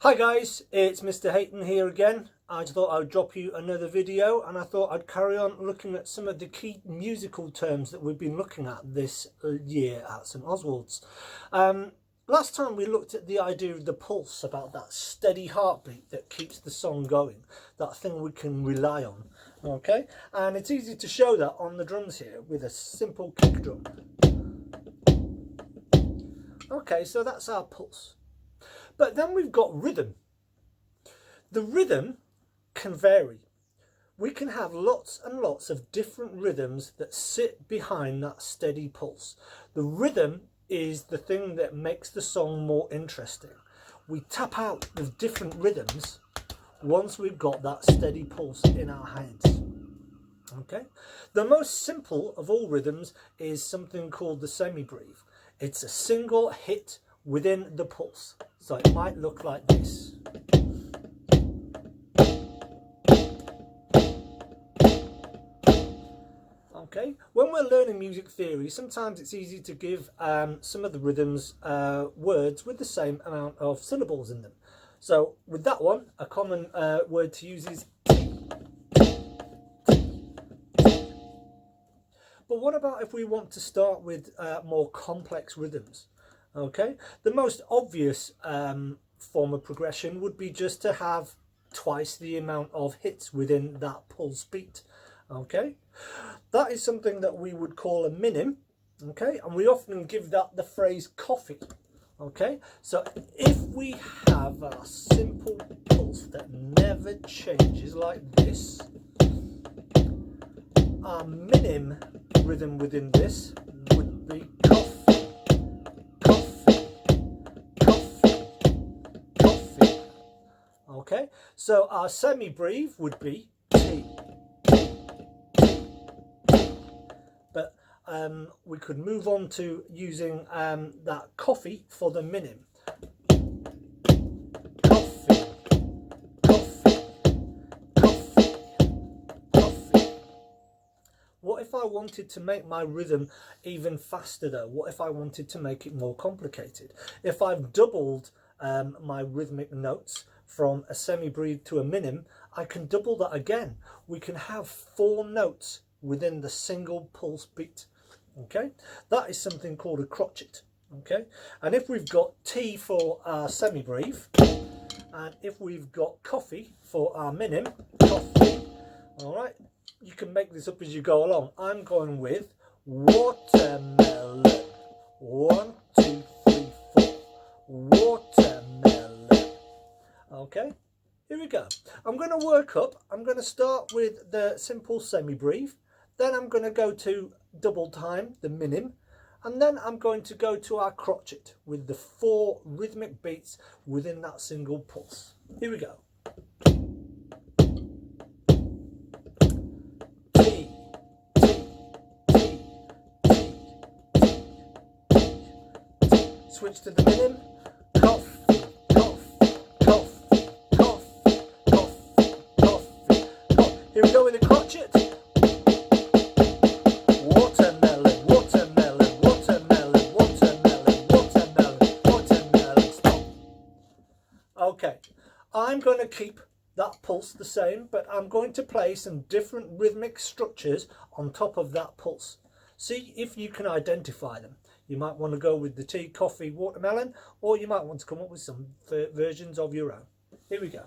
Hi guys, it's Mr. Hayton here again. I just thought I'd drop you another video, and I thought I'd carry on looking at some of the key musical terms that we've been looking at this year at St Oswald's. Last time we looked at the idea of the pulse, about that steady heartbeat that keeps the song going, that thing we can rely on. Okay, and it's easy to show that on the drums here with a simple kick drum. Okay, so that's our pulse. But then we've got rhythm. The rhythm can vary. We can have lots and lots of different rhythms that sit behind that steady pulse. The rhythm is the thing that makes the song more interesting. We tap out with different rhythms once we've got that steady pulse in our hands. Okay? The most simple of all rhythms is something called the semi-breathe. It's a single hit within the pulse. So it might look like this. Okay, when we're learning music theory, sometimes it's easy to give some of the rhythms words with the same amount of syllables in them. So with that one, a common word to use is T. But what about if we want to start with more complex rhythms? Okay, the most obvious form of progression would be just to have twice the amount of hits within that pulse beat. Okay, that is something that we would call a minim. Okay, and we often give that the phrase coffee. Okay, so if we have a simple pulse that never changes like this, our minim rhythm within this would be coffee. Okay, so our semi-breathe would be T, T, T, T. But we could move on to using that coffee for the minim. Coffee, coffee, coffee, coffee. What if I wanted to make my rhythm even faster though? What if I wanted to make it more complicated? If I've doubled my rhythmic notes from a semi-breathe to a minim, I can double that again. We can have 4 notes within the single pulse beat. Okay, that is something called a crotchet. Okay, and if we've got T for our semi-breathe, and if we've got coffee for our minim, coffee, all right, you can make this up as you go along. I'm going with watermelon. 1, 2, 3, 4. Watermelon. Okay, here we go. I'm going to work up. I'm going to start with the simple semi-breathe. Then I'm going to go to double time, the minim. And then I'm going to go to our crotchet with the 4 rhythmic beats within that single pulse. Here we go. T, T, T, T, T, T. Switch to the minim. Cough. Here we go with the crotchet. Watermelon, watermelon, watermelon, watermelon, watermelon, watermelon. Stop. Okay, I'm going to keep that pulse the same, but I'm going to play some different rhythmic structures on top of that pulse. See if you can identify them. You might want to go with the tea, coffee, watermelon, or you might want to come up with some versions of your own. Here we go.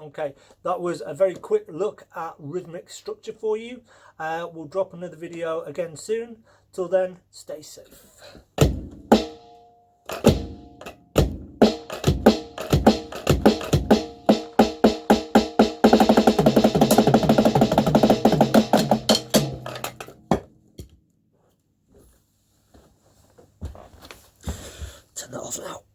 Okay, that was a very quick look at rhythmic structure for you. We'll drop another video again soon. Till then, stay safe. turn that off now.